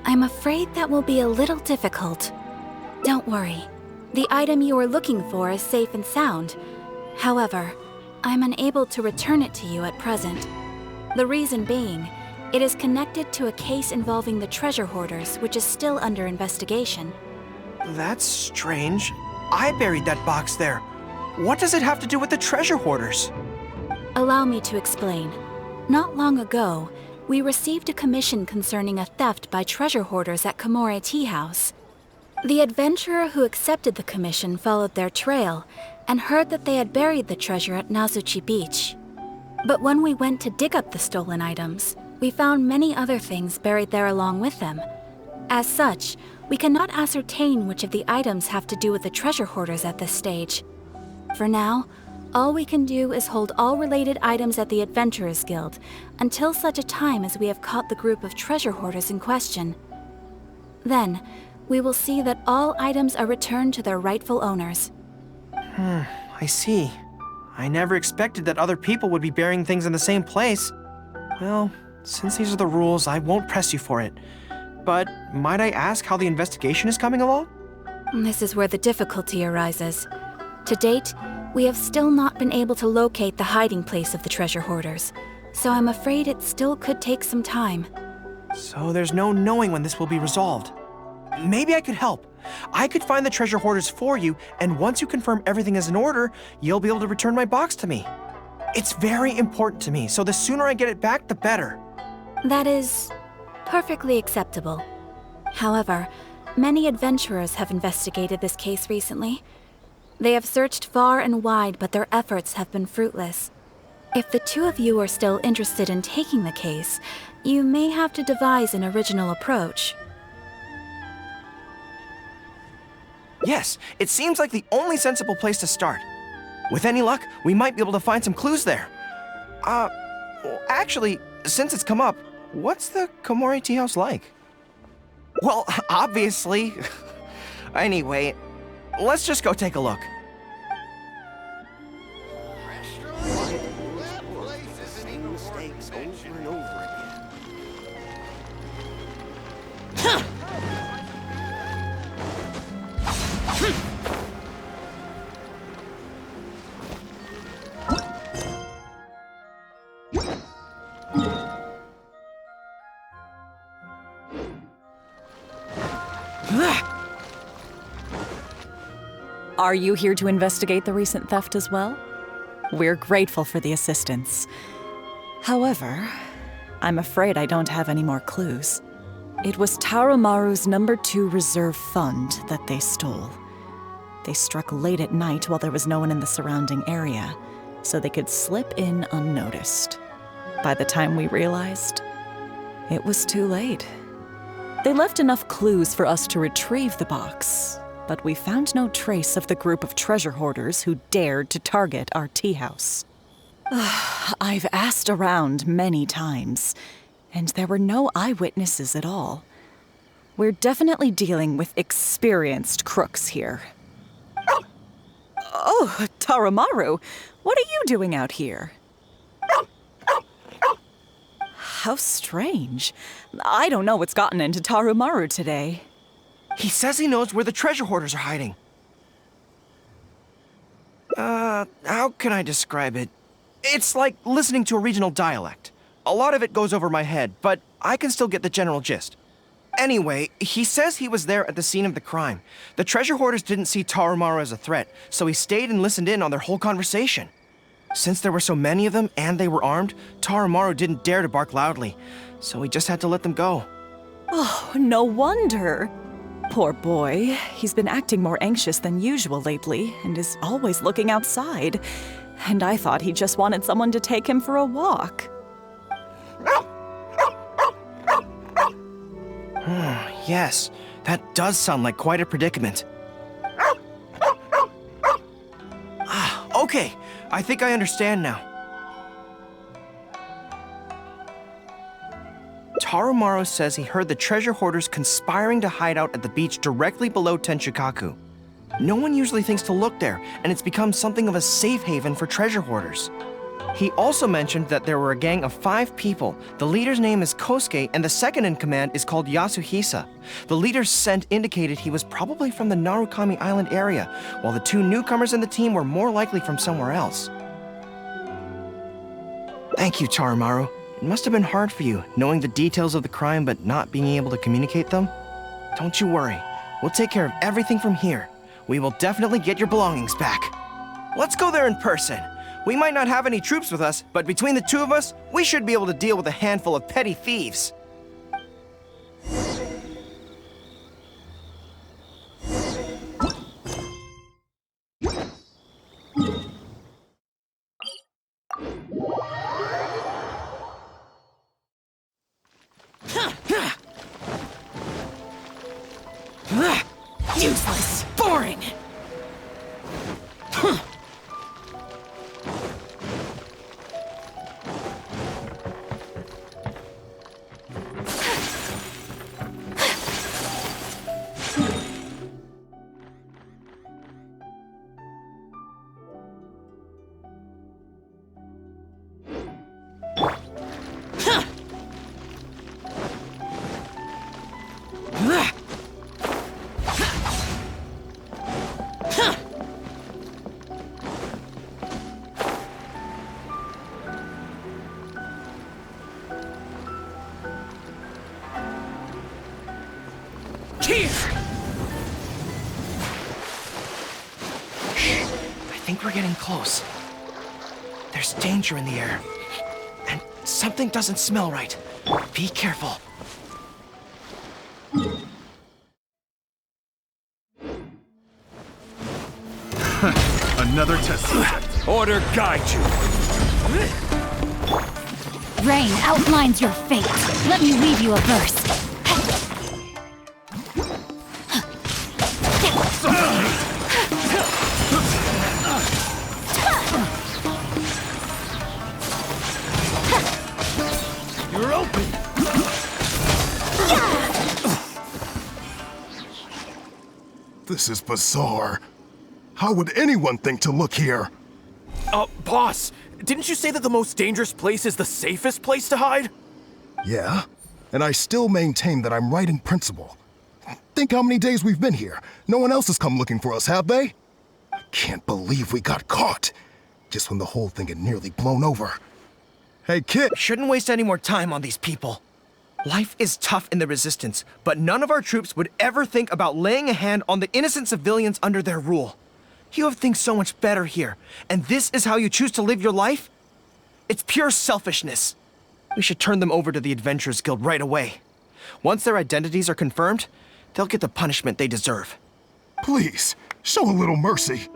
I'm afraid that will be a little difficult. Don't worry. The item you are looking for is safe and sound. However, I'm unable to return it to you at present. The reason being, it is connected to a case involving the treasure hoarders, which is still under investigation. That's strange. I buried that box there. What does it have to do with the treasure hoarders? Allow me to explain. Not long ago, we received a commission concerning a theft by treasure hoarders at Komore Tea House. The adventurer who accepted the commission followed their trail and heard that they had buried the treasure at Nazuchi Beach. But when we went to dig up the stolen items, we found many other things buried there along with them. As such, we cannot ascertain which of the items have to do with the treasure hoarders at this stage. For now, all we can do is hold all related items at the Adventurers Guild until such a time as we have caught the group of treasure hoarders in question. Then, we will see that all items are returned to their rightful owners. I see. I never expected that other people would be burying things in the same place. Well, since these are the rules, I won't press you for it. But might I ask how the investigation is coming along? This is where the difficulty arises. To date, we have still not been able to locate the hiding place of the treasure hoarders, so I'm afraid it still could take some time. So there's no knowing when this will be resolved. Maybe I could help. I could find the treasure hoarders for you, and once you confirm everything is in order, you'll be able to return my box to me. It's very important to me, so the sooner I get it back, the better. That is perfectly acceptable. However, many adventurers have investigated this case recently. They have searched far and wide, but their efforts have been fruitless. If the two of you are still interested in taking the case, you may have to devise an original approach. Yes, it seems like the only sensible place to start. With any luck, we might be able to find some clues there. Actually, since it's come up, what's the Komore Tea House like? Well, obviously. Anyway, let's just go take a look. Are you here to investigate the recent theft as well? We're grateful for the assistance. However, I'm afraid I don't have any more clues. It was Tarumaru's #2 reserve fund that they stole. They struck late at night while there was no one in the surrounding area, so they could slip in unnoticed. By the time we realized, it was too late. They left enough clues for us to retrieve the box, but we found no trace of the group of treasure hoarders who dared to target our tea house. I've asked around many times, and there were no eyewitnesses at all. We're definitely dealing with experienced crooks here. Oh, Tarumaru, what are you doing out here? How strange. I don't know what's gotten into Tarumaru today. He says he knows where the treasure hoarders are hiding. How can I describe it? It's like listening to a regional dialect. A lot of it goes over my head, but I can still get the general gist. Anyway, he says he was there at the scene of the crime. The treasure hoarders didn't see Tarumaru as a threat, so he stayed and listened in on their whole conversation. Since there were so many of them and they were armed, Tarumaru didn't dare to bark loudly, so he just had to let them go. Oh, no wonder. Poor boy. He's been acting more anxious than usual lately and is always looking outside. And I thought he just wanted someone to take him for a walk. Yes, that does sound like quite a predicament. Okay, I think I understand now. Tarumaru says he heard the treasure hoarders conspiring to hide out at the beach directly below Tenshikaku. No one usually thinks to look there, and it's become something of a safe haven for treasure hoarders. He also mentioned that there were a gang of 5 people. The leader's name is Kosuke, and the second in command is called Yasuhisa. The leader's scent indicated he was probably from the Narukami Island area, while the 2 newcomers in the team were more likely from somewhere else. Thank you, Tarumaru. It must have been hard for you, knowing the details of the crime but not being able to communicate them. Don't you worry. We'll take care of everything from here. We will definitely get your belongings back. Let's go there in person. We might not have any troops with us, but between the 2 of us, we should be able to deal with a handful of petty thieves. Useless. Boring. I think we're getting close. There's danger in the air. And something doesn't smell right. Be careful. Another test subject. Order guide you. Rain outlines your fate. Let me weave you a verse. You're open. This is bizarre. How would anyone think to look here? Boss, didn't you say that the most dangerous place is the safest place to hide? Yeah, and I still maintain that I'm right in principle. Think how many days we've been here. No one else has come looking for us, have they? I can't believe we got caught. Just when the whole thing had nearly blown over. Hey, kid! Shouldn't waste any more time on these people. Life is tough in the Resistance, but none of our troops would ever think about laying a hand on the innocent civilians under their rule. You have things so much better here, and this is how you choose to live your life? It's pure selfishness. We should turn them over to the Adventurers Guild right away. Once their identities are confirmed, they'll get the punishment they deserve. Please, show a little mercy.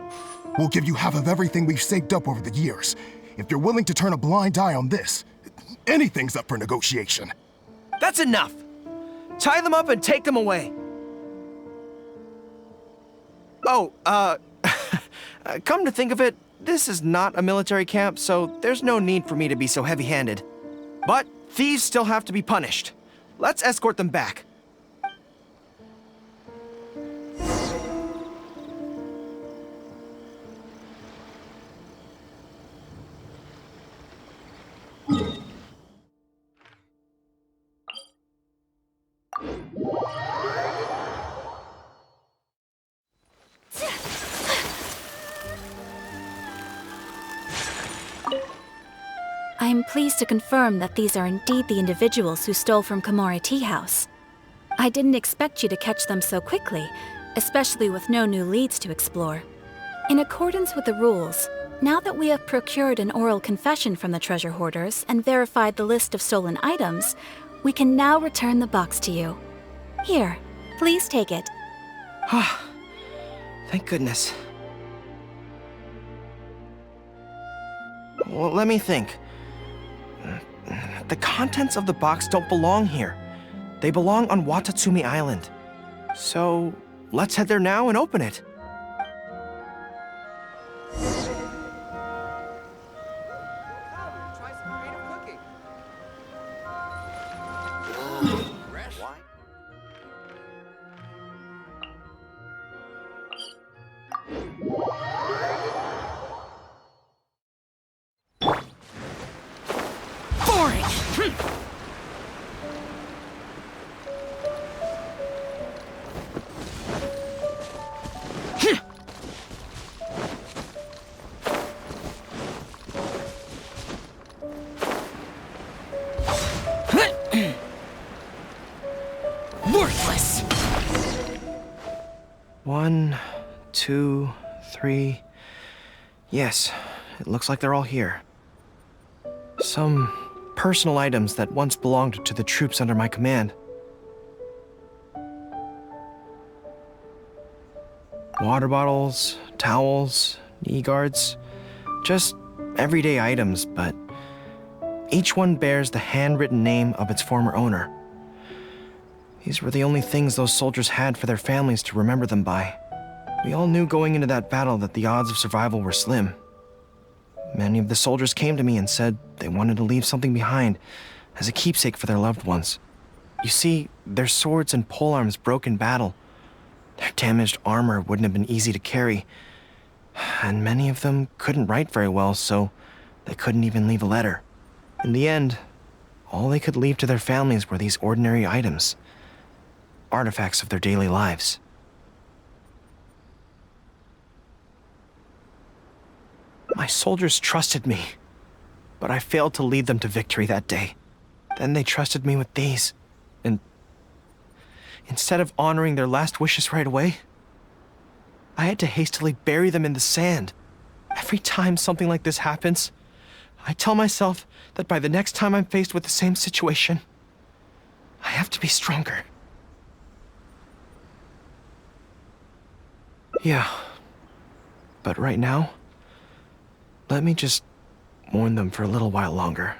We'll give you half of everything we've saved up over the years. If you're willing to turn a blind eye on this, anything's up for negotiation. That's enough! Tie them up and take them away. Oh, come to think of it, this is not a military camp, so there's no need for me to be so heavy-handed. But thieves still have to be punished. Let's escort them back. I am pleased to confirm that these are indeed the individuals who stole from Komori Tea House. I didn't expect you to catch them so quickly, especially with no new leads to explore. In accordance with the rules, now that we have procured an oral confession from the treasure hoarders and verified the list of stolen items, we can now return the box to you. Here, please take it. Thank goodness. Well, let me think. The contents of the box don't belong here. They belong on Watatsumi Island. So, let's head there now and open it. Boring! Worthless! 1, 2, 3. Yes, it looks like they're all here. Some personal items that once belonged to the troops under my command. Water bottles, towels, knee guards, just everyday items, but each one bears the handwritten name of its former owner. These were the only things those soldiers had for their families to remember them by. We all knew going into that battle that the odds of survival were slim. Many of the soldiers came to me and said they wanted to leave something behind as a keepsake for their loved ones. You see, their swords and polearms broke in battle. Their damaged armor wouldn't have been easy to carry, and many of them couldn't write very well, so they couldn't even leave a letter. In the end, all they could leave to their families were these ordinary items, artifacts of their daily lives. My soldiers trusted me, but I failed to lead them to victory that day. Then they trusted me with these, and instead of honoring their last wishes right away, I had to hastily bury them in the sand. Every time something like this happens, I tell myself that by the next time I'm faced with the same situation, I have to be stronger. Yeah, but right now, let me just mourn them for a little while longer.